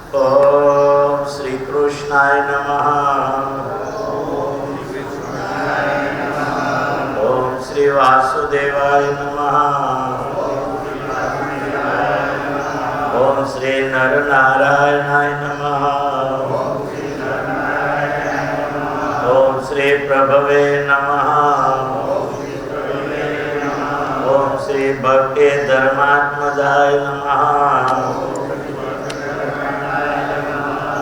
ओम श्री कृष्णाय नमः। ओम श्री वासुदेवाय नमः। ओम श्री नरनारायणाय नमः। ओम श्री प्रभवे नमः। ओम श्री भक्ति धर्मात्मजाय नमः।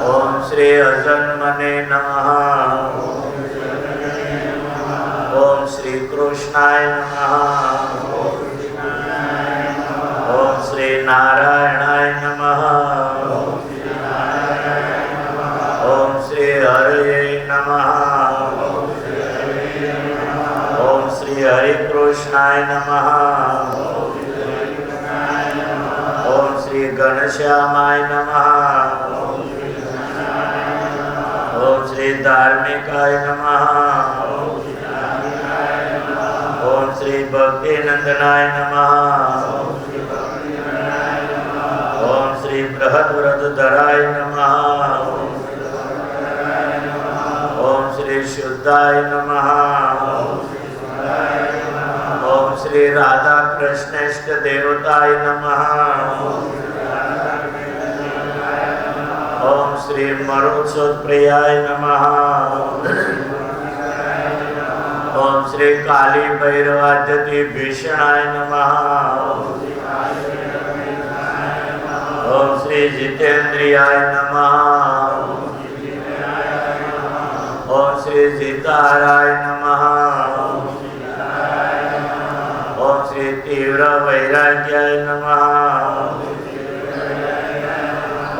ओम श्री अजन्मने नमः। ओम श्री कृष्णाय नमः। ओम श्री नारायणाय नमः। ओम श्री हरे नमः। ओम श्री हरे कृष्णाय नमः। ओम श्री घनश्यामाय नमः। ओम श्री धार्मिकाय नमः। ओम श्री भक्ति नंदनाय नमः। ओम श्री बृहद्व्रतधराय नमः। ओम श्री शुद्धाय नमः। ओम श्री राधा कृष्णेष्ट देवताय नमः। ओम श्री मरुत्सुप्रियाय नमः। ओम श्री काली भैरवाद्यति भीषणाय नमः। ओम श्री जितेन्द्रियाय नमः। ओम श्री जिताराय नमः। ओम श्री तीव्र वैराग्याय नमः।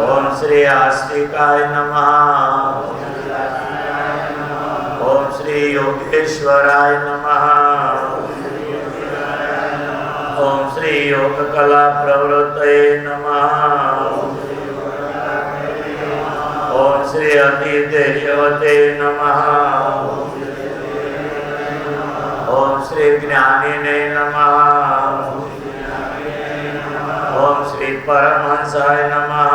ओम श्री आस्तिकाय नमः। ओम श्री योगेश्वराय नमः। ओम श्री योग कला प्रवृत्तये नमः। ओम श्री अतिदेवते नमः। ओम श्री ज्ञानिने नमः। ओम श्री परमहंसाय नमः।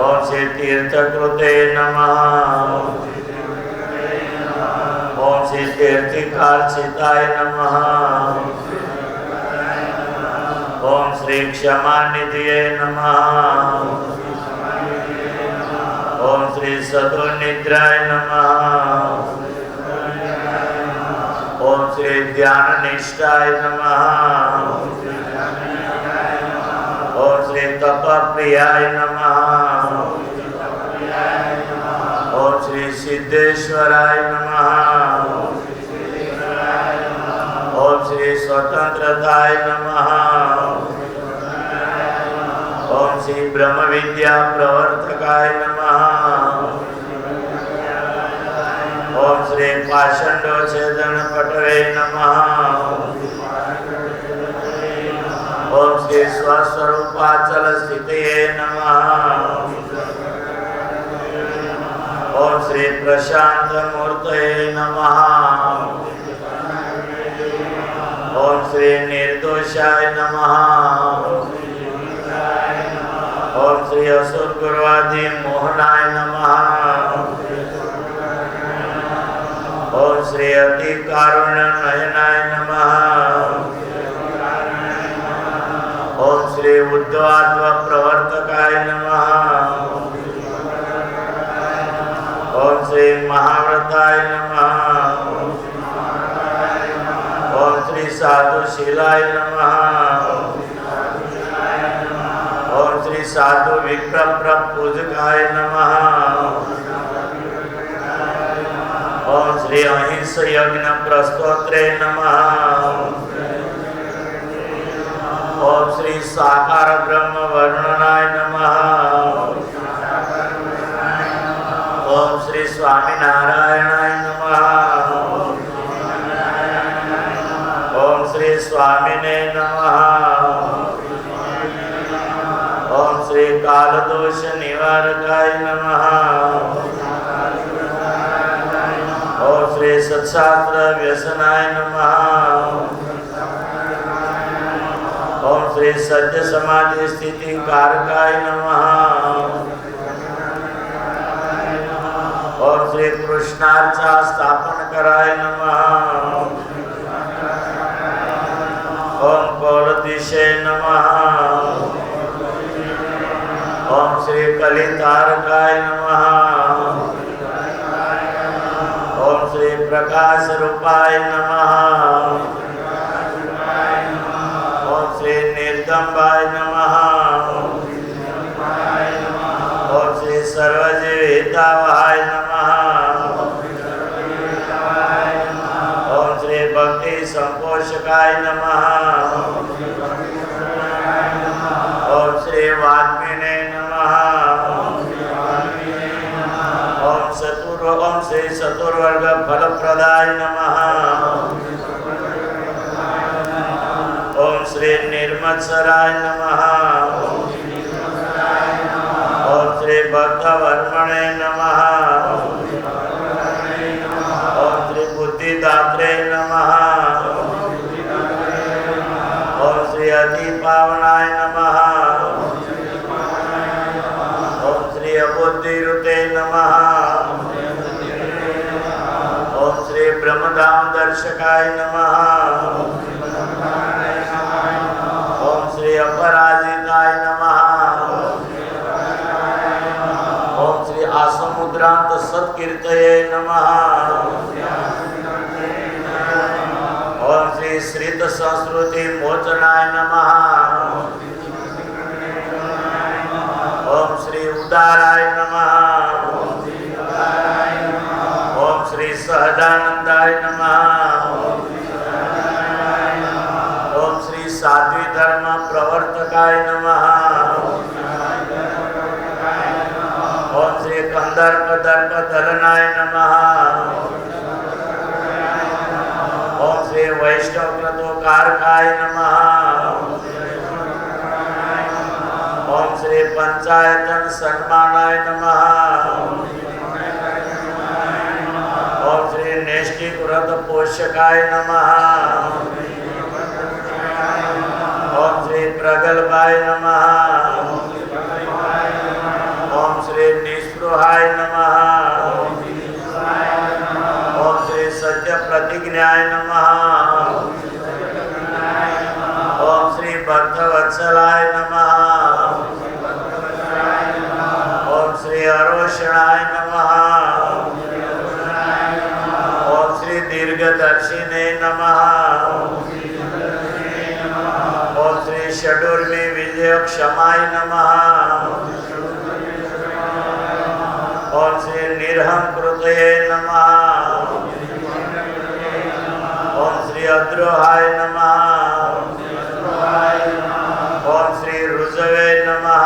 ओम श्री तीर्थकृते नमः। ओम श्री तीर्थिकार्चिताय नमः। ओम श्री क्षमानिधये नमः। ओम श्री सदोनिद्राय नमः। ओम श्री ध्याननिष्ठाय नमः। ओम श्री तपप्रियाय नमः। ओम श्री सिद्धेश्वराय नमः। ओम श्री स्वतंत्रताय नमः। ओम श्री ब्रह्म विद्या प्रवर्तकाय नमः। ओम श्री पाषंडोच्छेदन पटवे नमः। ओम श्री स्वस्वरूपाचल स्थितये नमः। ओम श्री प्रशांत मूर्तये नमः। ओम श्री निर्दोषाय नमः। ओम श्री असुर गुरुवादी मोहनाय नमः। ओम श्री अति कारुण्य नयनाय नमः। ओम श्री उद्वात्व प्रवर्तकाय नमः। ओम श्री महाव्रताय नमः। ओम श्री साधुशीलाय नमः। ओम श्री साधु विक्रम पूजकाय नमः। ओम श्री अहिंस यज्ञ प्रस्तोत्रे नमः। ओम श्री साकार ब्रह्म वर्णनाय नमः। ओम श्री स्वामीनारायणाय नमः। ओम श्री स्वामिने नमः। ओम श्री कालदोष निवारकाय नमः। ओम श्री सत्शास्त्र व्यसनाय नमः। ओम श्री सत्य समाधि स्थिति कारकाय नमः। ओम श्री कृष्णार्चा स्थापन कराय नमः। ओम कौलदिशे नमः। ओम श्री कलितारकाय नमः। ओम श्री प्रकाश रूपाय नमः। ओम श्री निर्दम्बाय नमः। ओम श्री सर्वजीवितावहाय नमः। ओम श्री भक्ति संपोषकाय नमः। ओम श्री वाग्मिने नमः। ओम श्री चतुर्वर्ग फलप्रदाय नमः। ओम श्री निर्मत्सराय नमः। ओम श्री भक्तवर्मणे नमः। ओम श्री बुद्धिदात्रे नमः। ओम श्री अति पावनाय नमः। ओम श्री अबुद्धिरुते नमः। ओम श्री ब्रह्मधाम दर्शकाय नमः। ओम श्री अपराजिताय नमः। ओम श्री आसमुद्रांत सत्कीर्तये नमः। ओम श्री श्रित संस्कृति मोचनाय नमः। ओम श्री उदाराय नमः। ओम श्री सहजानंदाय नमः। ओम श्री साध्वी धर्म प्रवर्तकाय नमः। ओम श्री कंदर्प दर्प दलनाय नमः। ओम श्री वैष्णव क्रतुकारकाय नमः। ओम श्री पंचायतन सन्मानाय नमः। ओम श्री नेष्टि व्रत पोषकाय नमः। ओम श्री प्रगल्भाय नमः। ओम श्री निस्पृहाय नमः। ओम श्री सत्य प्रतिज्ञाय नमः। ओम श्री भक्तवत्सलाय नमः। ओम श्री अरोषणाय नमः। ओम श्री दीर्घदर्शिने नमः। ओम श्री षडूर्मि विजय क्षमाय नमः। ओम श्री निर्हंकृतये नमः। ओम श्री अद्रोहाय नमः। ओम श्री रुजवे नमः।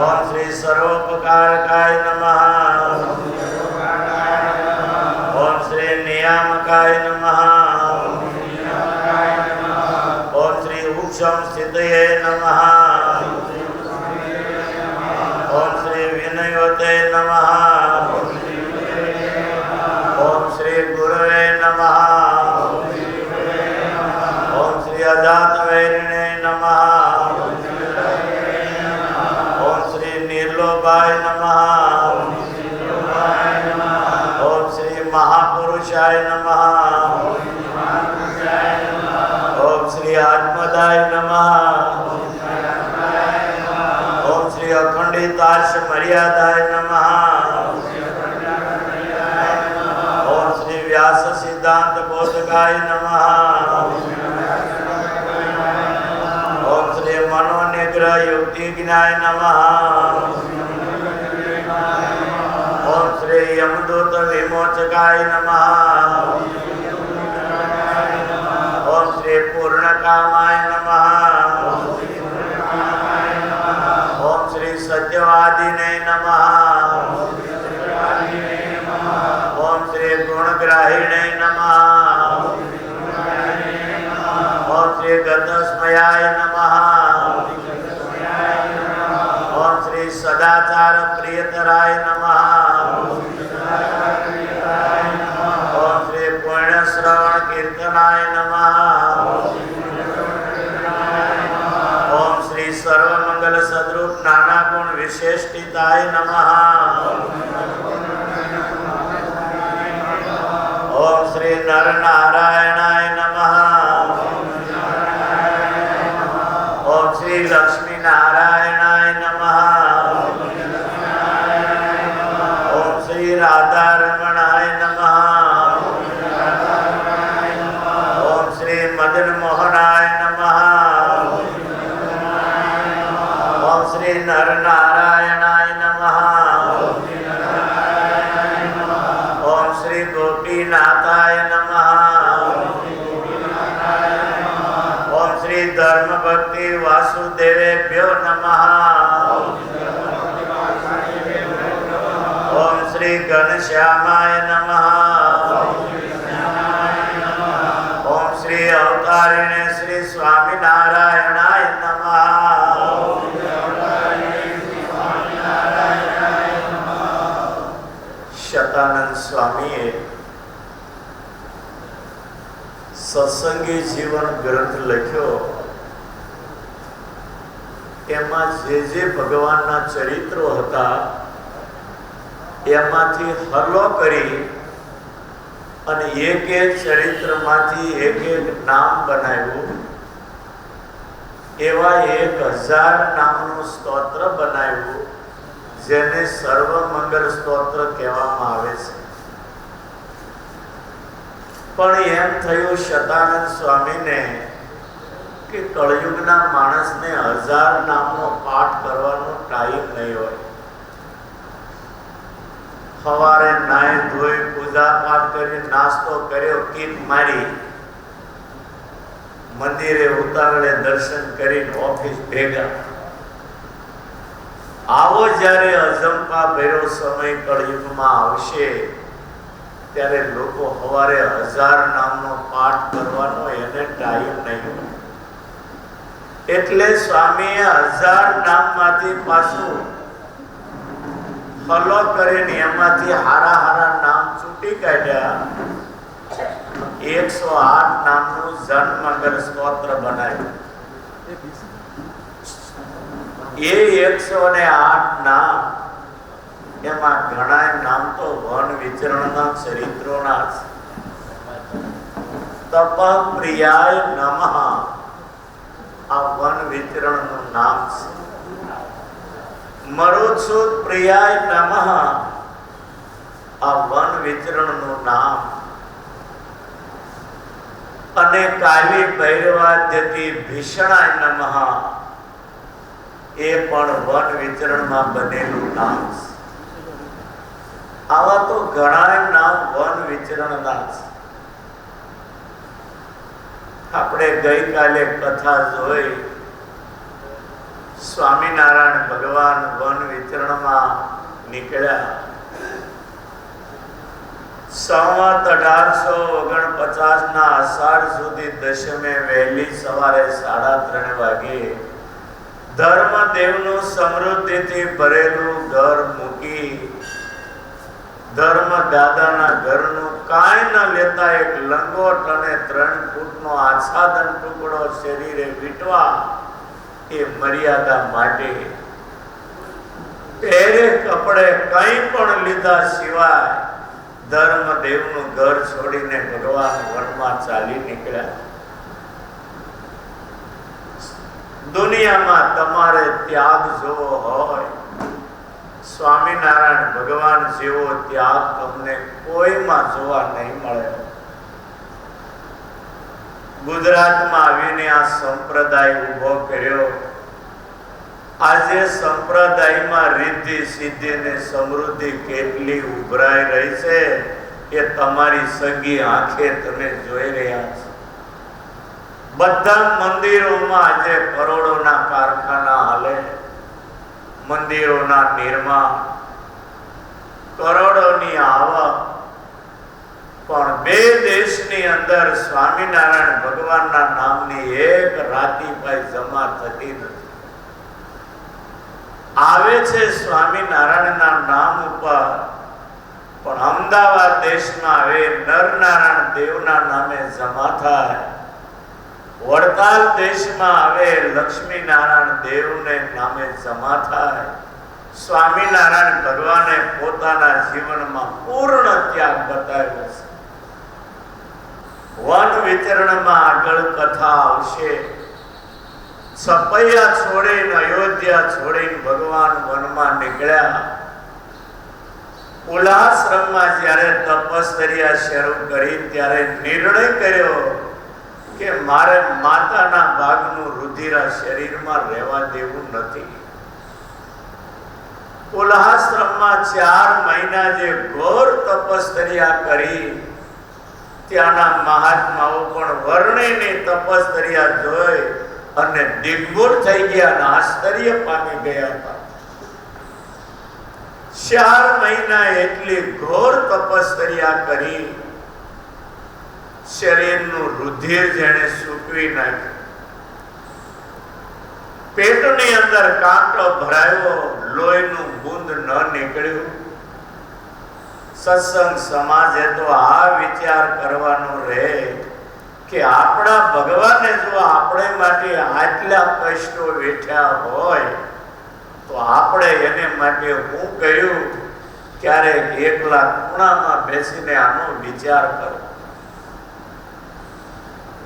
ओम श्री सर्वोपकारकाय नमः। ओम श्री नियामकाय नमः। ओम श्री उक्षम स्थितये नमः। ओम श्री विनयोते नमः। ओम श्री गुरवे नमः। ओम श्री अजातवैरिणे नमः। ओम श्री निर्लोभाय नमः। ओम श्री महापुरुषाय नमः। ओम श्री आत्मदाय नमः। ओम श्री अखंडितार्ष मर्यादाय नमः। ओम श्री व्यास सिद्धांत बोधकाय नमः। ओम श्री मनोनिग्रह युक्ति ज्ञाय नमः। ओम श्री यमदूत विमोचकाय नमः। ओम श्री पूर्णकामाय नमः। ओम श्री सत्यवादिने नमः। ओम श्री गुणग्राहिणे नमः। ओम श्री गतस्मयाय नमः। ओम श्री सदाचार प्रियतराय नमः। ओम श्री पुण्य श्रवण कीर्तनाय नमः। નાના ગુણ વિશેષિતાય નમઃ. ઓમ શ્રી નર નારાયણાય નમઃ. ઓમ શ્રી લક્ષ્મી નારાયણાય નમઃ. ઓમ શ્રી રાધા રમણાય નમઃ. ઓમ શ્રી મદન મોહનાય નમઃ. ઓમ શ્રી નર નારાયણાય નમઃ. ઓમ શ્રી ગોપીનાથાય નમઃ. ઓમ શ્રી ધર્મ ભક્તિ વાસુદેવેભ્યો નમઃ. ઓમ શ્રી ઘનશ્યામાય નમઃ. ઓમ શ્રી અવતારિણે શ્રી સ્વામિનારાયણાય નમઃ. શતાનંદ સ્વામીએ સત્સંગી જીવન ગ્રંથ લખ્યો. એમાં જે ભગવાનના ચરિત્રો હતા એમાંથી હલ્લો કરી અને એક એક ચરિત્રમાંથી એક એક નામ બનાવ્યું. એવા 1000 નામનું સ્તોત્ર બનાવ્યું, જેને સર્વમંગલ સ્તોત્ર કહેવામાં આવે છે. પણ એમ થયું શતાનંદ સ્વામીને કે કળયુગના માણસને 1000 નામનો પાઠ કરવાનો ટાઈમ નહીં હોય. સવારે નાહી ધોઈ પૂજા પાઠ કરી નાસ્તો કર્યો, કીટ મારી મંદિરે ઉતાવળે દર્શન કરીને ઓફિસ ભેગા. આવો જ્યારે અજંપા ભેરો સમય કળયુગમાં આવશે ત્યારે લોકો સવારે 1000 નામનો પાઠ કરવાનો એને ટાઈમ નહીં. એટલે સ્વામીએ 1000 નામમાંથી પાછું ફલો કરીને એમાંથી હારા નામ ચૂંટી કાઢ્યા. 108 નામનું જન્મમંગલ સ્તોત્ર બનાવ્યું. એ 108 નામ, એમાં ઘણા નામ તો વન વિચરણના ચરિત્રોના છે. તપ પ્રિયાય નમઃ આ વન વિચરણનું નામ છે. મરુત્સુત પ્રિયાય નમઃ આ વન વિચરણનું નામ. અને કાલી ભૈરવાદ્યથી ભીષણાય નમઃ એ પણ વન વિચરણમાં બનેલું નામ છે. આવા તો ઘણા નામ વન વિચરણના છે. આપણે ગઈકાલે કથા જોઈ, સ્વામિનારાયણ ભગવાન વન વિચરણમાં નીકળ્યા. સંવત 1849 ના અષાઢ સુધી દશમે વહેલી સવારે 3:30 વાગે ધર્મદેવનું સમૃદ્ધિથી ભરેલું ઘર મૂકી ધર્મ દાદાના ઘરનું કાંઈ ન લેતા એક લંગોટ અને 3 ફૂટનો આચ્છાદન ટુકડો શરીરે વીંટવા એ મર્યાદા માટે પહેરે કપડે કંઈ પણ લીધા સિવાય ધર્મદેવનું ઘર છોડીને ભગવાન વનમાં ચાલી નીકળ્યા. દુનિયામાં તમારે ત્યાગ જોવો હોય, સ્વામિનારાયણ ભગવાન જેવો ત્યાગ તમને કોઈમાં જોવા નહીં મળે. ગુજરાતમાં આવીને આ સંપ્રદાય ઉભો કર્યો. આજે સંપ્રદાયમાં રિદ્ધિ સિદ્ધિ ને સમૃદ્ધિ કેટલી ઉભરાઈ રહી છે એ તમારી સગી આંખે તમે જોઈ રહ્યા છો. બધા મંદિરોમાં આજે કરોડોના કારખાના હાલે, મંદિરોના નિર્માણ, કરોડોની આવક, પણ બે દેશની અંદર સ્વામિનારાયણ ભગવાનના નામની એક રાતીભાઈ જમા થતી નથી. આવે છે સ્વામિનારાયણના નામ ઉપર, પણ અમદાવાદ દેશમાં હવે નરનારાયણ દેવના નામે જમા થાય વડતાલ દેશમાં હવે લક્ષ્મી નારાયણ દેવને નામે જમા થાય. સ્વામિનારાયણ ભગવાને પોતાના જીવનમાં પૂર્ણ ત્યાગ બતાવ્યો છે. વન વિચરણમાં આગળ કથા આવશે. સપૈયા છોડીને, અયોધ્યા છોડીને ભગવાન વનમાં નીકળ્યા. ઉલ્લાશ્રમમાં જ્યારે તપશ્ચર્યા શરૂ કરી ત્યારે નિર્ણય કર્યો કે મારે માતાના ભાગનું રુધિર શરીરમાં રહેવા દેવું નથી. ઉલ્લાશ્રમમાં 4 મહિના જે ઘોર તપશ્ચર્યા કરી, ત્યાંના મહાત્માઓ પણ વર્ણિની તપશ્ચર્યા જોઈ અને દિગ્મૂઢ થઈ ગયા અને આશ્ચર્ય પામી ગયા હતા. 4 મહિના એટલી ઘોર તપશ્ચર્યા કરી, શરીરનું રુધિર જેણે સૂકવી નાખ્યું. પેટની અંદર કાંટો ભરાયો, લોહીનું બુંદ ન નીકળ્યું. સત્સંગ સમાજે તો આ વિચાર કરવાનો રહે કે આપણા ભગવાને જો આપણે માટે આટલા કષ્ટો વેઠ્યા હોય તો આપણે એને માટે હું કહ્યું ક્યારેક એકલા ખૂણામાં બેસીને આનો વિચાર કરો.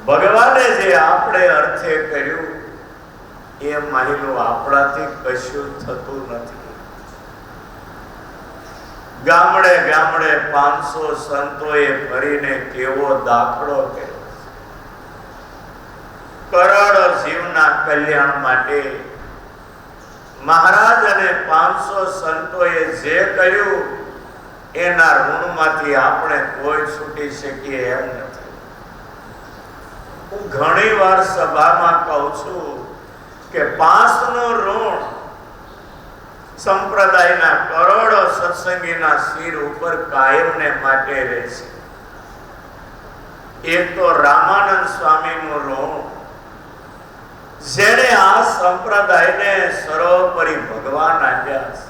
ભગવાને જે આપણે અર્થે કર્યું એ માહિલો આપણાથી કશું થતું નથી. ગામડે ગામડે 500 સંતોએ ફરીને કેવો દાખલો કર્યો. કરોડો જીવના કલ્યાણ માટે મહારાજ અને 500 સંતોએ જે કર્યું એના ઋણમાંથી આપણે કોઈ છૂટી શકીએ એમ નથી. હું ઘણી વાર સભામાં કહું છું કે 5નું ઋણ સંપ્રદાયના કરોડો સત્સંગીના શિર ઉપર કાયમને માટે રહેશે. એક તો રામાનંદ સ્વામીનું ઋણ, જેને આ સંપ્રદાયને સર્વોપરી ભગવાન આપ્યા છે.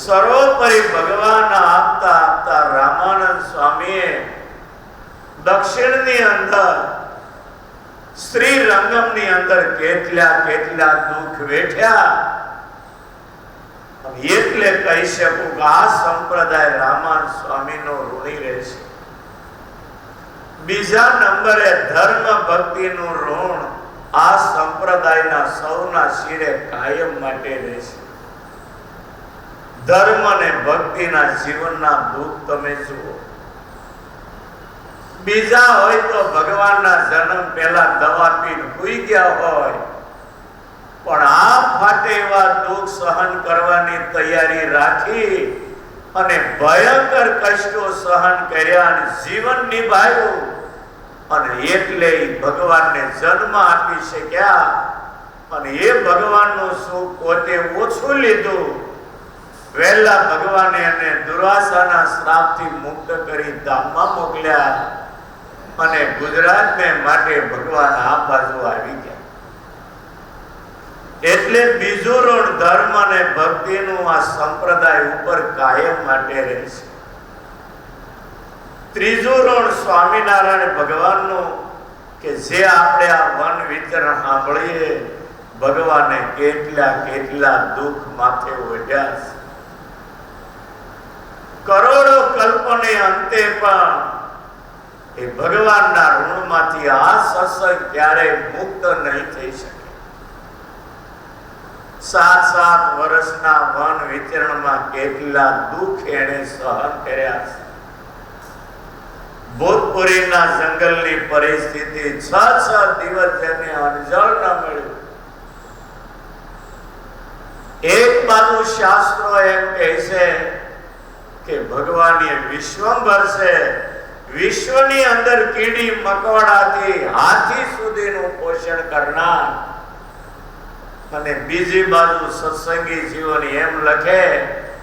સર્વોપરી ભગવાન આપતા આપતા રામાનંદ સ્વામીએ દક્ષિણની અંદર શ્રી રંગમની અંદર કેટલા દુઃખ વેઠ્યા. એટલે કહી શકું કે આ સંપ્રદાય રામાનંદ સ્વામીનો ઋણી રહેશે. બીજા નંબરે ધર્મ ભક્તિનું ઋણ આ સંપ્રદાયના સૌના શિરે કાયમ માટે રહેશે. ધર્મ અને ભક્તિના જીવનના દુઃખ તમે જુઓ. બીજા હોય તો ભગવાનના જન્મ પહેલા દવા પીને ભૂઈ ગયા હોય, પણ આ ફાટે એવા દુઃખ સહન કરવાની તૈયારી રાખી અને ભયંકર કષ્ટો સહન કર્યા અને જીવન નિભાવ્યું અને એટલે ભગવાનને જન્મ આપી શક્યા. અને એ ભગવાનનું સુખ પોતે ઓછું લીધું. વહેલા ભગવાને એને દુર્વાસાના શ્રાપથી મુક્ત કરી ધામમાં મોકલ્યા અને ગુજરાતને માટે ભગવાન આ બાજુ આવી ગયા. એટલે બીજું ઋણ ધર્મ અને ભક્તિનું આ સંપ્રદાય ઉપર કાયમ માટે રહેશે. ત્રીજું ઋણ સ્વામિનારાયણ ભગવાનનું કે જે આપણે આ વન વિચરણ સાંભળીએ, ભગવાને કેટલા દુઃખ માથે ઓઢ્યા છે. કરોડો કલ્પને અંતે પણ એ ભગવાનના ઋણમાંથી આ સત્સંગ ક્યારેય મુક્ત નહીં થઈ શકે. 7 વર્ષના વન વિચરણમાં કેટલા દુઃખ એને સહન કર્યા છે. ભૂતપુરીના જંગલની પરિસ્થિતિ 6 દિવસ જેને અનજળ ન મળ્યું. એક બાજુ શાસ્ત્રો એમ કહે છે કે ભગવાન એ વિશ્વંભર છે, વિશ્વની અંદર કીડી મકોડાથી હાથી સુધીનું પોષણ કરનાર. અને બીજી બાજુ સત્સંગી જીવન એમ લખે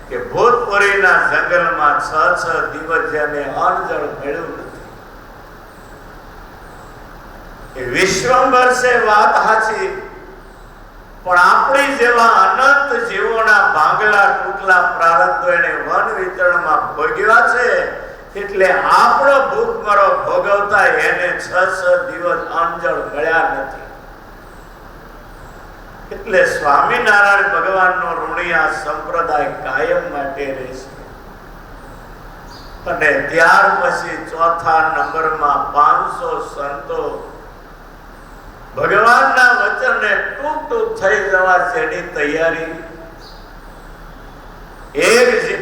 કે ભૂતપુરીના જંગલમાં 6 દિવસ જેને અનજળ મળ્યું નથી. એ વિશ્વંભર છે, વાત સાચી, પણ આપણી જેવા અનંત જીવોના ભાંગલા તૂટલા પ્રારબ્ધો એને વન વિતરણમાં ભોગવ્યા છે. એટલે આપણો ભૂખમરો ભોગવતા એને 6 દિવસ અંજળ મળ્યા નથી. એટલે સ્વામિનારાયણ ભગવાનનો ઋણી આ સંપ્રદાય કાયમ માટે રહેશે. અને ત્યાર પછી ચોથા નંબરમાં 500 સંતો ભગવાનના વચનને ટૂંક થઈ જવા જેની તૈયારી.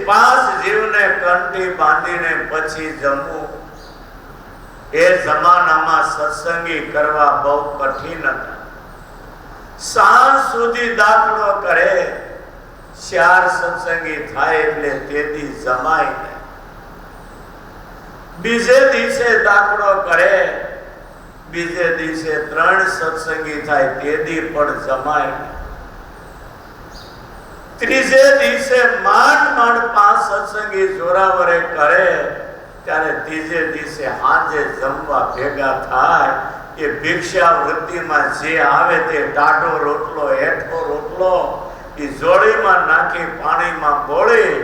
5 જીવને કંઠી બાંધીને પછી જમવું એ જમાનામાં સત્સંગી કરવા બહુ કઠિન હતા. સાંજ સુધી દાખલો કરે, 4 સત્સંગી થાય એટલે તેથી જમાય ને. બીજે દિવસે દાખલો કરે, બીજે દિવસે 3 સત્સંગી થાય તેથી પણ જમાય ને. ત્રીજે દિવસે માંડ 5 સત્સંગી જોરાવરે કરે ત્યારે ત્રીજે દિવસે સાંજે જમવા ભેગા થાય. એ ભિક્ષા વૃત્તિમાં જે આવે તે ટાઢો રોટલો, હેઠો રોટલો એ જોડીમાં નાખી પાણીમાં બોળી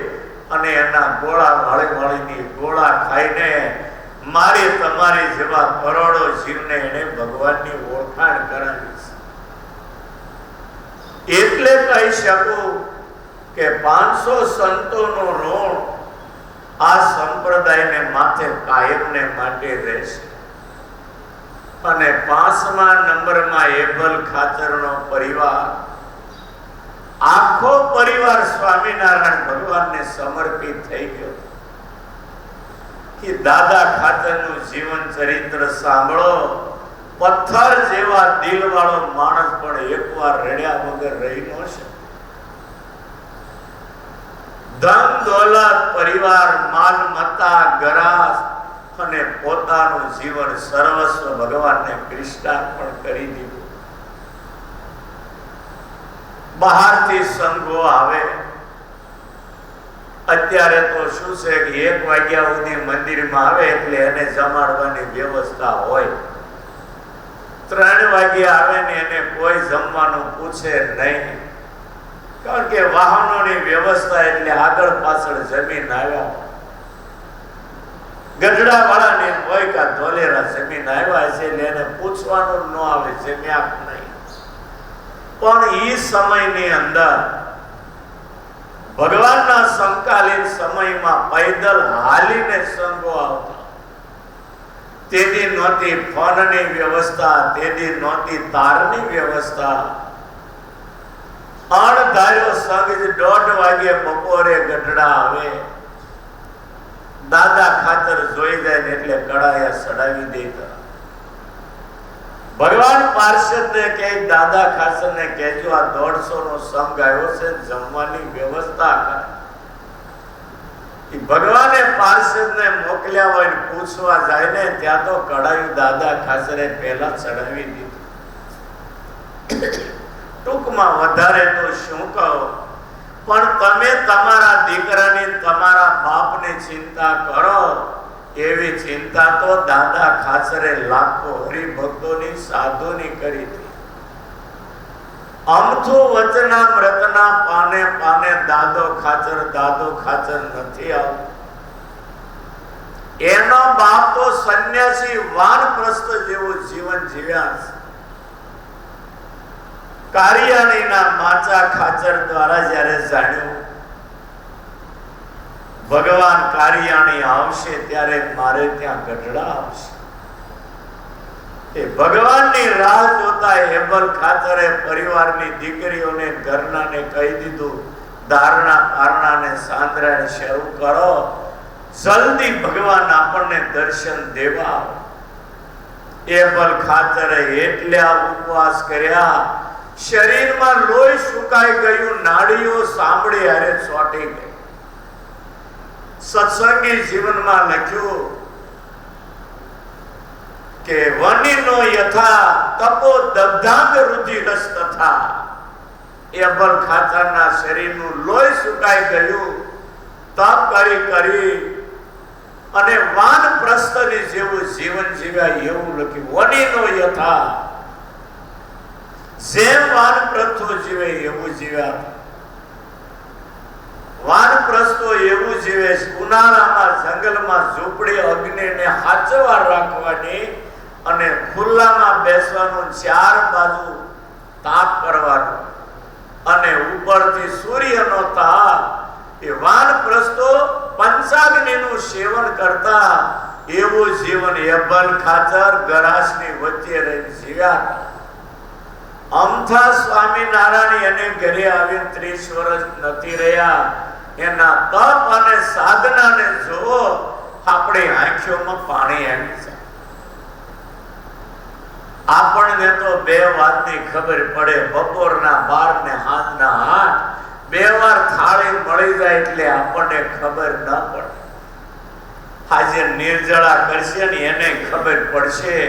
અને એના ગોળા વાળીની ગોળા ખાઈને મારી તમારી જેવા કરોડો જીવને એને ભગવાનની ઓળખાણ કરાવી છે. એટલે કહી શકું કે 500 સંતોનો ઋણ આ સંપ્રદાયને માથે કાયમને માટે રહેશે. અને 5મા નંબરમાં એબલ ખાચરનો પરિવાર, આખો પરિવાર સ્વામિનારાયણ ભગવાનને સમર્પિત થઈ ગયો. કે દાદા ખાચરનું જીવન ચરિત્ર સાંભળો. પથ્થર જેવા દિલ વાળો માણસ પણ એકવાર રડ્યા વગર રહી ન શકે. ધન દોલત, પરિવાર, માલ મત્તા, ગરાસ અને પોતાનું જીવન સર્વસ્વ ભગવાનને કૃષ્ણાર્પણ કરી દીધું. બહારથી સંઘો આવે. અત્યારે તો શું છે કે 1 વાગ્યા સુધી મંદિરમાં આવે એટલે એને જમાડવાની વ્યવસ્થા હોય. 3 વાગે આવે ને એને કોઈ જમવાનું પૂછે નહીં. કારણ કે વાહનોની વ્યવસ્થા એટલે આગળ પાછળ જમીન આવ્યા. ગઢડા વાળાને હોય કે ધોલેરા જમીન આવ્યા છે એટલે એને પૂછવાનું ન આવે, જમ્યા નહીં. પણ એ સમયની અંદર ભગવાનના સમકાલીન સમયમાં પૈદલ હાલીને સંઘો આવતા. તેથી નહોતી ફોનની વ્યવસ્થા, તેથી નહોતી તારની વ્યવસ્થા. અણધાર્યો સંઘ 1:30 વાગે બપોરે ગઢડા આવે. દાદા ખાચર જોઈ જાય ને એટલે કડાયા સડાવી દેતા. ભગવાન પાર્ષદને કહે, દાદા ખાચરને કહેજો આ 150 નો સંઘ આવ્યો છે, જમવાની વ્યવસ્થા કરે. ભગવાને પાર્ષદને મોકલ્યા હોય ને પૂછવા જાય ને ત્યાં તો કડાયું દાદા ખાચરે પહેલા ચડાવી દીધું. ટૂંકમાં વધારે તો શું કહો, પણ તમે તમારા દીકરાની, તમારા બાપની ચિંતા કરો એવી ચિંતા તો દાદા ખાચરે લાખો હરિભક્તોની, સાધુની કરી હતી. અમથું વચનામૃતના પાને પાને દાદો ખાચર નથી આવતો. એનો બાપ તો સંન્યાસી વાનપ્રસ્થ જેવું જીવન જીવ્યા છે. કારિયાણીના માચા ખાચર દ્વારા જ્યારે જાણ્યું ભગવાન કારિયાણી આવશે ત્યારે મારે ત્યાં ગઢડા આવશે, એ ભગવાનની રાહ જોતા એબલ ખાચરે પરિવારની દીકરીઓને, ઘરનાને કહી દીધું, ધારણા પારણાને સાંદરાને શરૂ કરો, જલ્દી ભગવાન આપણને દર્શન દેવા. એબલ ખાચરે એટલા ઉપવાસ કર્યા, શરીરમાં લોહી સુકાઈ ગયું, નાડીઓ સાંભળી હારે ચોંટી ગઈ. સત્સંગી જીવનમાં લખ્યું કે વનિનો યથા તપો દબ્ધાંગ રુધિરસ તથા. એબલ ખાચરના શરીરનું લોહી સુકાઈ ગયું, તપ કરી અને વાનપ્રસ્થની જેવું જીવન જીવ્યા એવું લખ્યું. વનિનો યથા, જેમ વાનપ્રસ્થો જીવે એવું જીવ્યા. વાનપ્રસ્થ વાનપ્રસ્થો એવું જીવે છે, ઉનાળામાં જંગલમાં ઝૂંપડી અગ્નિને હાચવા રાખવાની અને ખુલ્લામાં બેસવાનું, ચાર બાજુ તાપ કરવાનો અને ઉપરથી સૂર્યનો તાપ. એ વાનપ્રસ્થો પંચાગ્નિનું સેવન કરતા એવું જીવન એભલ ખાચર ગરાસની વચ્ચે રહી જીવ્યા. અમથા સ્વામિનારાયણ એને ઘરે આવીને 30 વર્ષ નથી રહ્યા. એના તપ અને સાધનાને જોવો, આપણી આંખોમાં પાણી આવી જાય. આપણને તો બે વાતની ખબર પડે, બપોરના 12 ને સાંજના 8, 2 વાર થાળી મળી જાય એટલે આપણને ખબર ન પડે. આજે નિર્જળા કરશે ને એને ખબર પડશે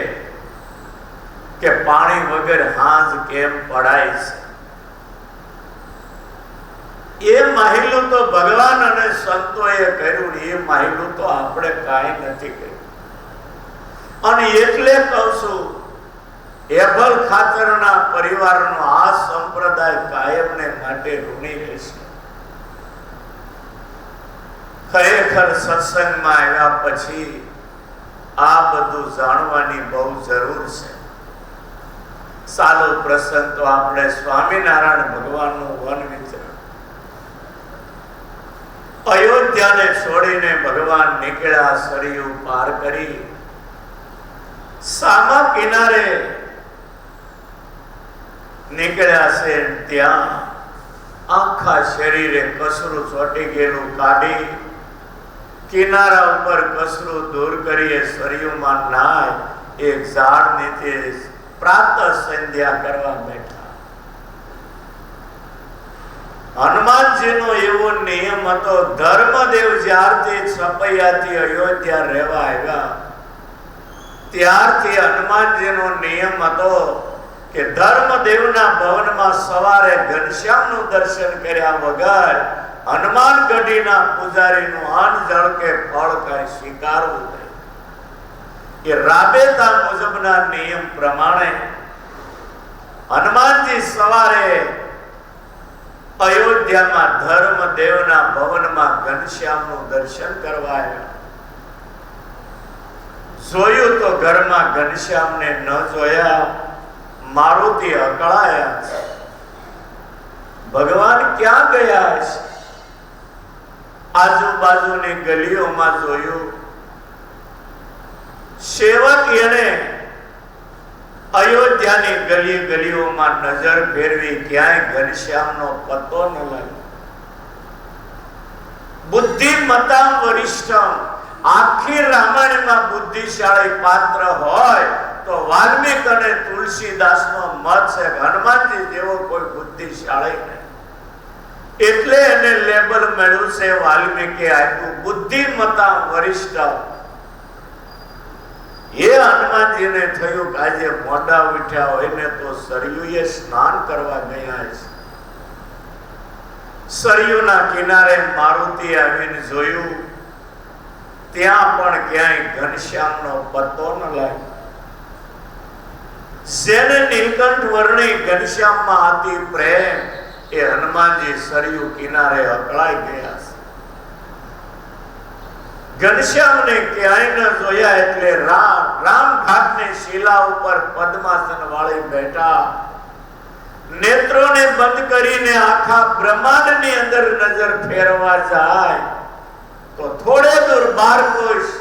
કે પાણી વગર હાંજ કેમ પડાય છે. એ માહિલું તો ભગવાન અને સંતોએ કર્યું, એ માહિલું તો આપણે કાંઈ નથી કર્યું. અને એટલે કહું છું, એભલ ખાચરના પરિવારનો આ સંપ્રદાય કાયમને માટે ઋણી રહેશે. ખરેખર સત્સંગમાં આવ્યા પછી આ બધું જાણવાની બહુ જરૂર છે. સાલો પ્રસંગ તો આપણે સ્વામિનારાયણ ભગવાનનું વન વિચરણ. અયોધ્યાને છોડીને ભગવાન નીકળ્યા, સરયુ પાર કરી સામા કિનારે નીકળ્યા છે. ત્યાં આખા શરીરે કસરું ચોટી ગયેલું કાઢી કિનારા ઉપર કસરું દૂર કરી સરયુમાં નાય એક ઝાડ નીચે પ્રાતઃ સંધ્યા કરવા બેઠા. હનુમાનજીનો એવો નિયમ હતો, ધર્મદેવ જ્યારથી છપૈયાથી અયોધ્યા રહેવા આવ્યા ત્યારથી હનુમાનજીનો નિયમ હતો કે ધર્મદેવના ભવનમાં સવારે ઘનશ્યામનું દર્શન કર્યા વગર હનુમાન ગઢીના પૂજારીનું અન્ન જળ કે ફળ કઈ સ્વીકારવું નહીં. એ રાબેતા મુજબના નિયમ પ્રમાણે હનુમાનજી સવારે અયોધ્યામાં ધર્મદેવના ભવનમાં ઘનશ્યામનું દર્શન કરવા આવ્યા. જોયું તો ઘરમાં ઘનશ્યામને ન જોયા, મારુતિ અકળાયા છે. ભગવાન ક્યાં ગયા છે? આજુબાજુની ગલીઓમાં જોયું. સેવક એને અયોધ્યાની ગલી ગલીઓમાં નજર ફેરવી, ક્યાંય ઘનશ્યામનો પતો ન લાગ્યો. બુદ્ધિમતામ વરિષ્ઠમ, આખી રામાયણમાં બુદ્ધિશાળી પાત્ર હોય તો વાલ્મીક અને તુલસીદાસનો મત છે. હનુમાનજી જેવો કોઈ બુદ્ધિશાળી નહીં, એટલે એને લેબલ મળ્યું છે, વાલ્મીકે આપ્યું બુદ્ધિમતામ વરિષ્ઠ. એ હનુમાનજીને થયું કે આજે મોઢા ઉઠ્યા હોય ને તો સરયુએ સ્નાન કરવા ગયા છે. સરયુના કિનારે મારુતિ આવીને જોયું, ત્યાં પણ ક્યાંય ઘનશ્યામનો પત્તો ન લાગ્યો. જેને નીલકંઠ વર્ણી ઘનશ્યામમાં અતિ પ્રેમ, એ હનુમાનજી સરયુ કિનારે અકળાઈ ગયા છે. ઘનશ્યામને ક્યાંય ન જોયા એટલે રામ ઘાટની શિલા ઉપર પદ્માસન વાળી બેઠા. નેત્રોને બંધ કરીને આખા બ્રહ્માંડની અંદર નજર ફેરવા જાય તો થોડે દૂર બારકોશ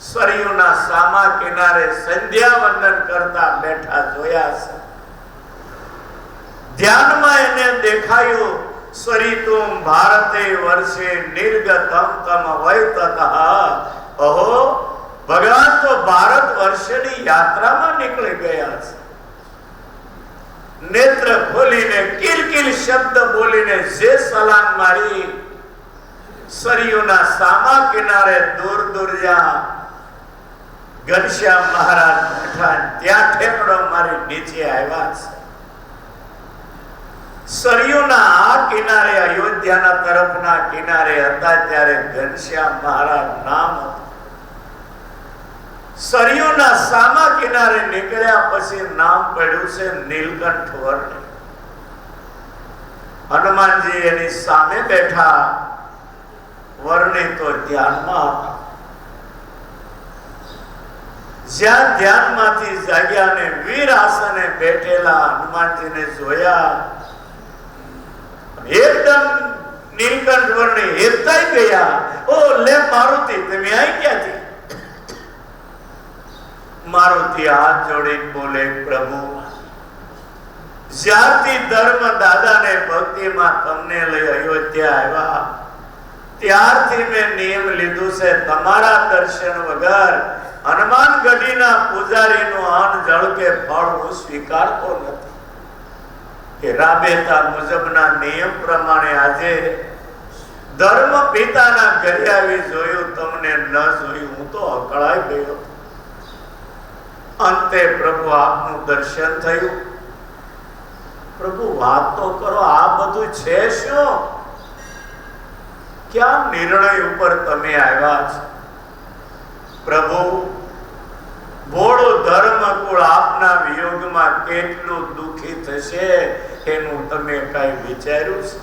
સરયુના સામા કિનારે સંધ્યા વંદન કરતા બેઠા જોયા છે. ધ્યાનમાં એને દેખાયું, સરિતુમ ભારતે વર્ષે નિર્ગતમ તમ વૈતતઃ. ઓહો, ભગવાન તો ભારત વર્ષની યાત્રામાં નીકળી ગયા છે. નેત્ર ખોલીને કિલકિલ શબ્દ બોલીને જે સલામ મારી સરયુના સામા કિનારે દૂર દૂર જ્યાં ઘનશ્યામ મહારાજ બેઠા ત્યાં ઠેકડો મારી નીચે આવ્યા છે. સરયુના આ કિનારે અયોધ્યાના તરફના કિનારે હતા ત્યારે ઘનશ્યામ મહારાજ નામ હતું. સરયુના સામા કિનારે નીકળ્યા પછી નામ પડ્યું છે નીલકંઠ વર્ણી. હનુમાનજી એની સામે બેઠા વર્ણિ તો ધ્યાનમાં હતા. જ્યાં ધ્યાનમાંથી જાગ્યા ને વીર આસને બેઠેલા હનુમાનજીને જોયા, એકદમ નીલકંઠ વર્ણિ હેતાઈ ગયા. ઓ લે મારુતિ, તમે આઈ ક્યાંથી? મારુતિ હાથ જોડીને બોલે, પ્રભુ, જ્યારથી ધર્મ દાદાને ભક્તિમાં તમને લઈ અયોધ્યા આવ્યા ત્યારથી મેં નિયમ લીધું છે, તમારા દર્શન વગર હનુમાન ગઢીના પૂજારીનું અન્ન જળ કે ફળ હું સ્વીકારતો નથી. કે રાબેતા મુજબના નિયમ પ્રમાણે આજે ધર્મ પિતાના ઘરે આવી જોયું, તમને ન જોયું, હું તો અકળાઈ ગયો. અંતે પ્રભુ આપનું દર્શન થયું. પ્રભુ વાત તો કરો, આ બધું છે શું? ક્યાં નિર્ણય ઉપર તમે આવ્યા છો? પ્રભુ, ભોળો ધર્મકુળ આપના વિયોગમાં કેટલું દુઃખી થશે એનું તમે કઈ વિચાર્યું છે?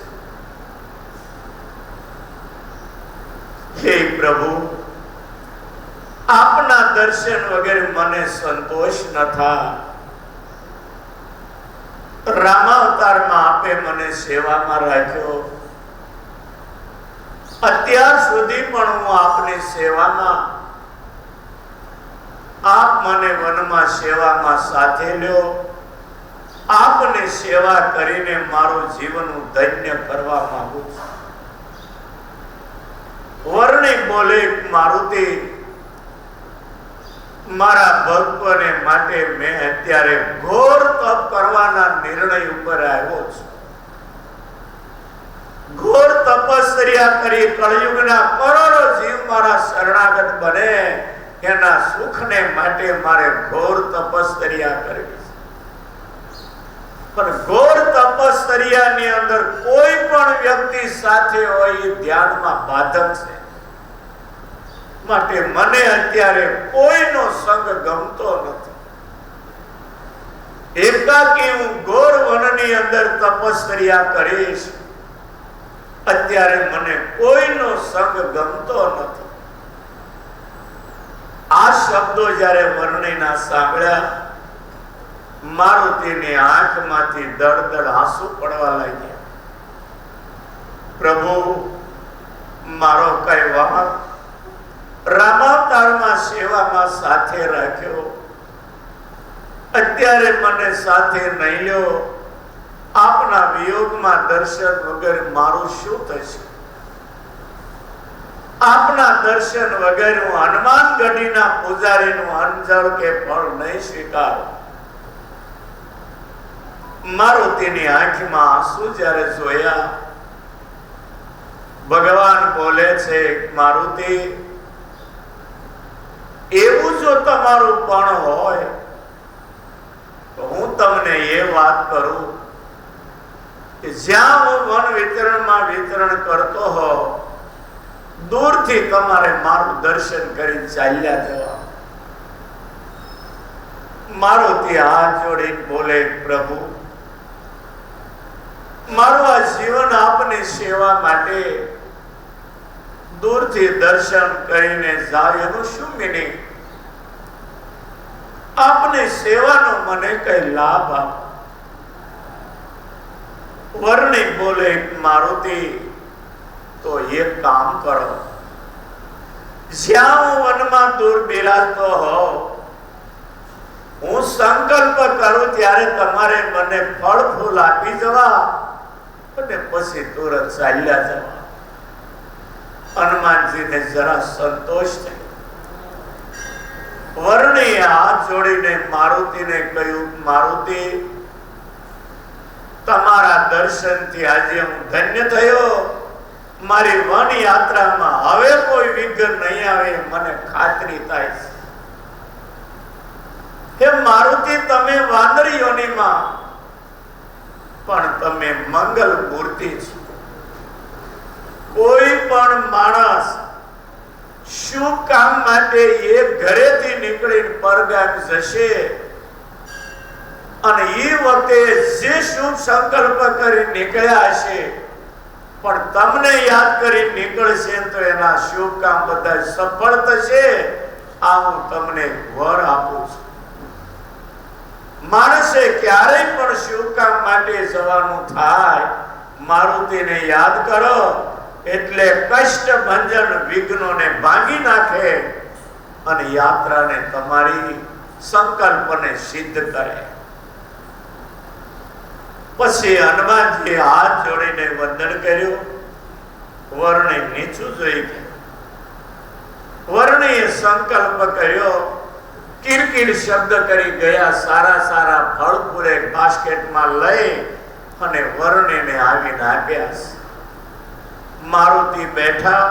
હે પ્રભુ, આપના દર્શન વગેરે મને સંતોષ ન થાય. રામાવતારમાં આપે મને સેવામાં રાખ્યો. અત્યાર સુધી પણ હું આપની સેવામાં, આપ મને વનમાં સેવામાં સાથે લ્યો. આપની સેવા કરીને મારું જીવન હું ધન્ય કરવા માંગુ છું. વર્ણિ બોલે, મારુતિ, મારા ભક્તોને માટે મેં અત્યારે ઘોર તપ કરવાના નિર્ણય ઉપર આવ્યો છું. ઘોર તપસ્યા કરી કળયુગના કરોડો જીવ મારા શરણાગત બને એના સુખને માટે મારે ઘોર તપસ્યા કરવી છે. પણ ઘોર તપસ્યાની અંદર કોઈ પણ વ્યક્તિ સાથે હોય એ ધ્યાનમાં બાધક છે. માટે મને અત્યારે કોઈનો સંગ ગમતો નથી. એકાકી હું ઘોર વનની અંદર તપસ્યા કરીશ. અત્યારે મને કોઈનો સંગ ગમતો નથી. આ શબ્દો જ્યારે વર્ણિના સાંભળ્યા, મારુતિની આંખમાંથી દળદળ આંસુ પડવા લાગ્યા. પ્રભુ, મારો કઈ વાહક રામાવતારમાં સેવામાં સાથે રાખ્યો, અત્યારે મને સાથે નહીં લ્યો. આપના વિયોગમાં દર્શન વગર મારું શું થશે? આપના દર્શન વગર હું હનુમાન ગઢીના પૂજારીનું અંજળ કે ફળ નહીં સ્વીકારું. મારુતિની આંખમાં આંસુ જ્યારે જોયા, ભગવાન બોલે છે, મારુતિ, એવું જો તમારું પણ હોય તો હું તમને એ વાત કરું કે જ્યાં હું વન વિતરણમાં વિતરણ કરતો હોઉં, દૂરથી તમારે મારું દર્શન કરી ચાલ્યા જવા. મારુતિ હાથ જોડીને બોલે, પ્રભુ, મારું આ જીવન આપની સેવા માટે દૂરથી દર્શન કરીને જાવ એનું શું મિનિંગ? આપની સેવાનો મને કઈ લાભ આપ. વર્ણિ બોલે, મારુતિ, તો એક કામ કરો, જ્યાં હું વનમાં દૂર બિરાજતો હોઉં, હું સંકલ્પ કરું ત્યારે તમારે મને ફળ ફૂલ આપી જવા અને પછી તુરંત ચાલ્યા જવા. હનુમાનજીને જરા સંતોષ થયો. વર્ણિ હાથ જોડીને મારુતિને કહ્યું, મારુતિ, તમારા દર્શનથી આજે હું ધન્ય થયો. મારી વન યાત્રામાં હવે કોઈ વિઘ્ન નહીં આવે મને ખાતરી થાય છે. હે મારુતિ, તમે વાનરી યોનિમાં પણ તમે મંગલ મૂર્તિ છો. કોઈ પણ માણસ શુભ કામ માટે એ ઘરેથી નીકળીને પરગામ જશે અને એ વખતે જે શુભ સંકલ્પ કરી નીકળ્યા હશે પણ તમને યાદ કરી નીકળશે તો એના શુભ કામ બધા સફળ થશે. આ હું તમને વર આપું છું. માણસે ક્યારેય પણ શુભ કામ માટે જવાનું થાય, મારુતિને યાદ કરો એટલે કષ્ટ ભંજન વિઘ્નોને ભાંગી નાખે અને યાત્રાને તમારી સંકલ્પને સિદ્ધ કરે. પછી હનુમાનજી હાથ જોડીને વંદન કર્યું. વર્ણે નીચું જોઈ વર્ણીએ સંકલ્પ કર્યો. કિરકિર શબ્દ કરી ગયા. સારા સારા ફળ ફૂલે બાસ્કેટમાં લઈ અને વર્ણીને આવીને આપ્યા. મારુતિ બેઠા.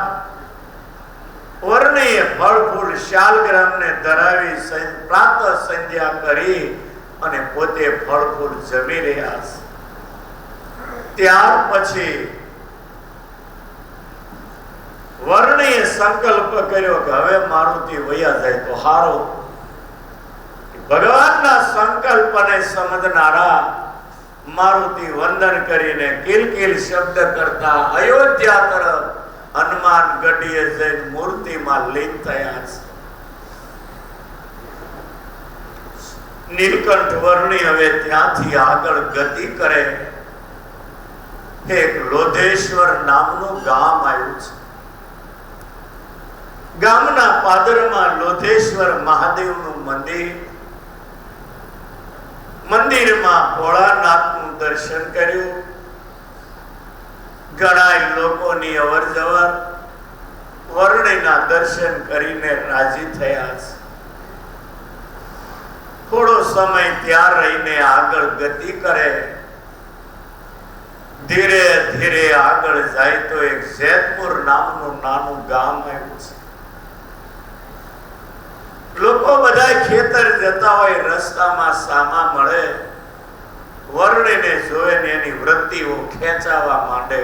વર્ણીએ ફળ ફૂલ શાલગ્રામને ધરાવી પ્રાતઃ સંધ્યા કરી અને પોતે ફળ ફૂલ જમી રહ્યા. ત્યાર પછી વર્ણીએ સંકલ્પ કર્યો કે હવે મારુતિ વયા જાય તો હારો. ભગવાનના સંકલ્પને સમજનારા મારુતિ વંદન કરીને કિલકિલ શબ્દ કરતા અયોધ્યા તરફ હનુમાન ગઢીએ જઈને મૂર્તિમાં લીન થયા છે. નીલકંઠ વર્ણી હવે ત્યાંથી આગળ ગતિ કરે. એક લોધેશ્વર નામનું ગામ આવ્યું છે. ગામના પાદરમાં લોધેશ્વર મહાદેવનું મંદિર. મંદિરમાં ભોળાનાથનું દર્શન કર્યું. ઘણા લોકોની અવર જવર વર્ણીના દર્શન કરીને રાજી થયા છે. થોડો સમય ત્યાં રહીને આગળ ગતિ કરે. ધીરે ધીરે આગળ જાય તો એક જેતપુર નામનું નાનું ગામ આવ્યું છે. લોકો બધા ખેતર જતા હોય, રસ્તામાં સામા મળે. વર્ણીને જોઈને એની વૃત્તિઓ ખેંચાવા માંડે.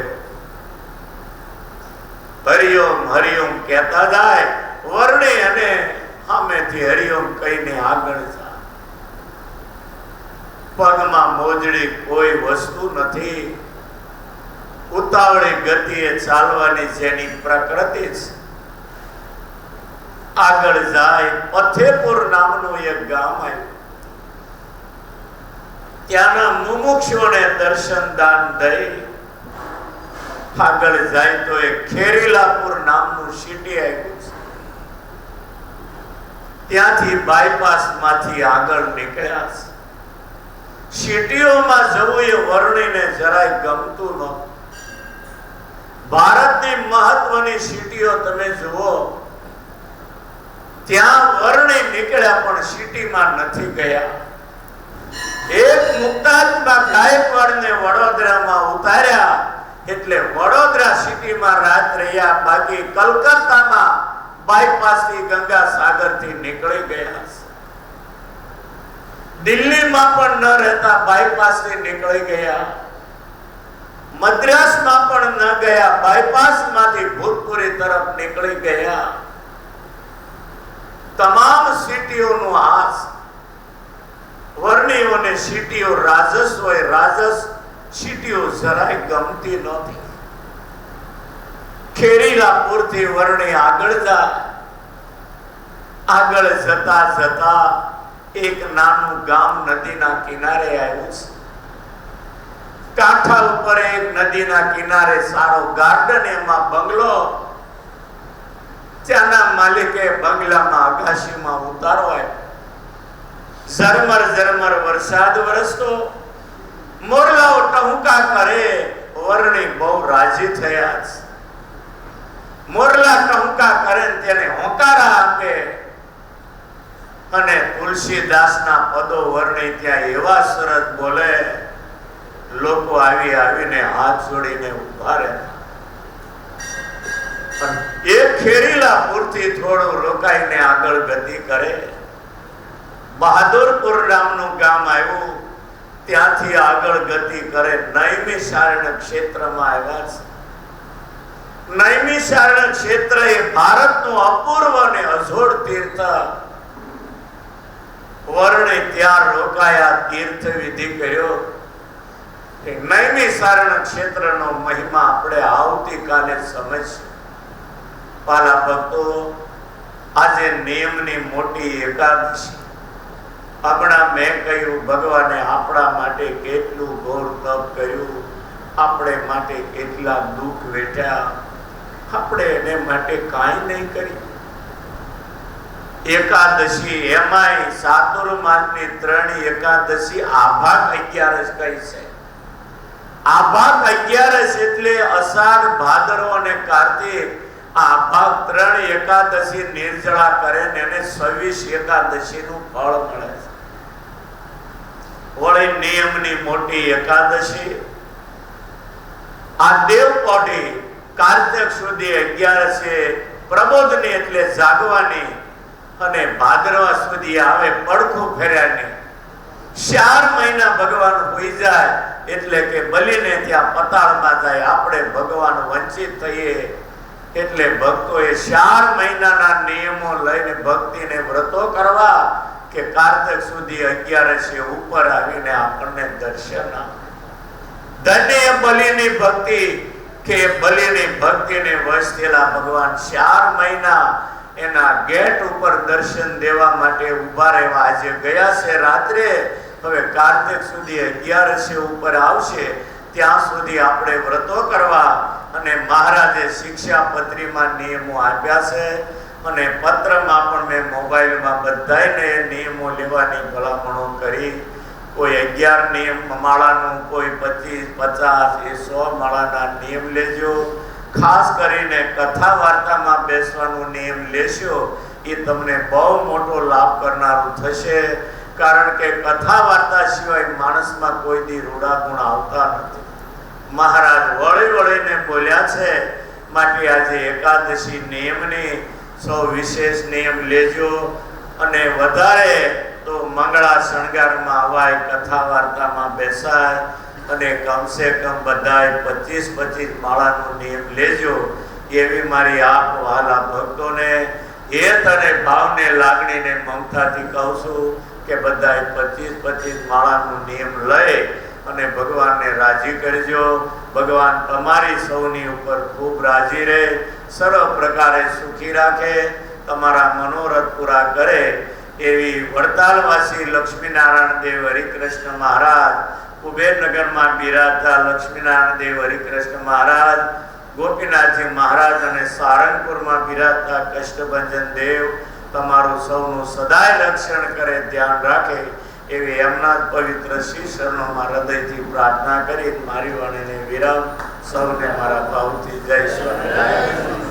હરિઓમ હરિઓમ કહેતા જાય. વર્ણી અને સામેથી હરિઓમ કહીને આગળ જાય. પગમાં મોજડી કોઈ વસ્તુ નથી. ઉતાવળી ગતિએ ચાલવાની જેની પ્રકૃતિ છે. આગળ જાય. ફતેપુર નામનું એક ગામ આવ્યું. ત્યાંના મુમુક્ષુઓને દર્શન દાન દઈ આગળ જાય તો એક ખેરીલાપુર નામનું સિટી આવ્યું છે. ત્યાંથી બાયપાસ માંથી આગળ નીકળ્યા છે. સિટીઓમાં જવું એ વર્ણીને જરાય ગમતું નહોતું. ભારતની મહત્વની સિટીઓ તમે જુઓ, ત્યાં વર્ણી નીકળ્યા પણ સિટીમાં નથી ગયા. એક મુક્તાજમાં ગાયકવાડને વડોદરામાં ઉતાર્યા એટલે વડોદરા સિટીમાં રાત રહ્યા. બાકી કલકત્તામાં બાયપાસથી ગંગા સાગરથી નીકળી ગયા. દિલ્હીમાં પણ ન રહેતા બાયપાસથી નીકળી ગયા. મદ્રાસમાં પણ ન ગયા, બાયપાસમાંથી ભૂતપુરી તરફ નીકળી ગયા. તમામ સિટીઓનું હાસ. વર્ણીઓને સિટીઓ રાજસ હોય, રાજસ સિટીઓ જરાય ગમતી નહોતી. ખેરીલાપુરથી વર્ણી આગળ જાય. આગળ જતા જતા એક નાનું ગામ નદીના કિનારે આવ્યું છે. કાંઠા ઉપર એક નદીના કિનારે સારો ગાર્ડન, એમાં બંગલો. ત્યાંના માલિકે બંગલામાં અગાશીમાં ઉતારો આવ્યો. ઝરમર ઝરમર વરસાદ વરસતો. મોરલાઓ ટહુકા કરે. વર્ણી બહુ રાજી થયા છે. મોરલા ટહુકા કરે તેને હોકારા આપે. અને તુલસીદાસના પદો વર્ણી ત્યાં એવા સરસ બોલે. લોકો આવી આવીને હાથ જોડીને ઉભા રહે. એક ખેરીલાપુરથી થોડું રોકાઈને આગળ ગતિ કરે. બહાદુરપુર નામનું ગામ આવ્યું. ત્યાંથી આગળ ગતિ કરે. નૈમિષારણ્ય ક્ષેત્રમાં આવ્યા છે. નૈમિષારણ્ય ક્ષેત્ર એ ભારતનું અપૂર્વ અને અજોડ તીર્થ. વર્ણે ત્યાં રોકાયા, તીર્થ વિધિ કર્યો. કે નૈમિષારણ્ય ક્ષેત્રનો મહિમા આપણે આવતીકાલે સમજીશું. પાલા ભક્તો, આજે નિયમની મોટી એકાદશી. હમણાં મેં કહ્યું ભગવાને આપણા માટે કેટલું ઘોર તપ કર્યું, આપણે માટે કેટલા દુઃખ વેઠ્યા, આપણે એને માટે કાંઈ નહીં કર્યું. એકાદશી એમાંય ચાતુર્માસની 3 એકાદશી આભાગ 11 કઈ છે. આભાગ 11 એટલે અષાઢ, ભાદરવો અને કાર્તિક. આ ભાગ 3 એકાદશી નિર્જળા કરે ને એને 26 એકાદશી નું ફળ મળે છે. વળી નિયમની મોટી એકાદશી આ દેવકોટી કાર્તિક સુધી 11 છે પ્રબોધની એટલે જાગવાની, અને ભાદરવા સુધી આવે પડખું ફેર્યાની. 4 મહિના ભગવાન હોઈ જાય એટલે કે બલીને ત્યાં પતાળમાં જાય. આપણે ભગવાન વંચિત થઈએ એટલે ભક્તોએ 4 મહિનાના નિયમો લઈને ભક્તિને વ્રતો કરવા કે કાર્તિક સુધી 11 ઉપર આવીને આપણને દર્શન આપે. ધન્ય બલીની ભક્તિ કે બલીની ભક્તિને વશ થયેલા ભગવાન 4 મહિના એના ગેટ ઉપર દર્શન દેવા માટે ઉભા રહેવા. આજે ગયા છે રાત્રે, હવે કાર્તિક સુધી 11 ઉપર આવશે, ત્યાં સુધી આપણે વ્રતો કરવા. અને મહારાજે શિક્ષાપત્રીમાં નિયમો આપ્યા છે, અને પત્રમાં પણ મેં મોબાઈલમાં બધાને નિયમો લેવાની ભલામણો કરી. કોઈ 11 નિયમ માળાનું, કોઈ 25, 50 એ 100 માળાના નિયમ લેજો. ખાસ કરીને કથા વાર્તામાં બેસવાનો નિયમ લેશો, એ તમને બહુ મોટો લાભ કરનારું થશે. કારણ કે કથા વાર્તા સિવાય માણસમાં કોઈ દી રૂડા ગુણ આવતા નથી. મહારાજ વળી વળીને બોલ્યા છે, માટે આજે એકાદશી નિયમની સૌ વિશેષ નિયમ લેજો. અને વધારે તો મંગળા શણગારમાં અવાય, કથા વાર્તામાં બેસાય, અને કમસે કમ બધાય 25 માળાનો નિયમ લેજો. એવી મારી આપ વહાલા ભક્તોને હેત અને ભાવને, લાગણીને મમતાથી કહું છું કે બધાય 25 માળાનો નિયમ લઈ અને ભગવાનને રાજી કરજો. ભગવાન તમારી સૌની ઉપર ખૂબ રાજી રહે, સર્વ પ્રકારે સુખી રાખે, તમારા મનોરથ પૂરા કરે. એવી વડતાલવાસી લક્ષ્મીનારાયણ દેવ હરિકૃષ્ણ મહારાજ, કુબેરનગરમાં બિરાજતા લક્ષ્મીનારાયણ દેવ હરિકૃષ્ણ મહારાજ, ગોપીનાથજી મહારાજ અને સારંગપુરમાં બિરાજતા કષ્ટભંજન દેવ તમારું સૌનું સદાય રક્ષણ કરે, ધ્યાન રાખે. એવી એમના પવિત્ર શ્રી શરણોમાં હૃદયથી પ્રાર્થના કરી મારી વાણીને વિરામ. સૌને મારા ભાવથી જય સ્વામિનારાયણ.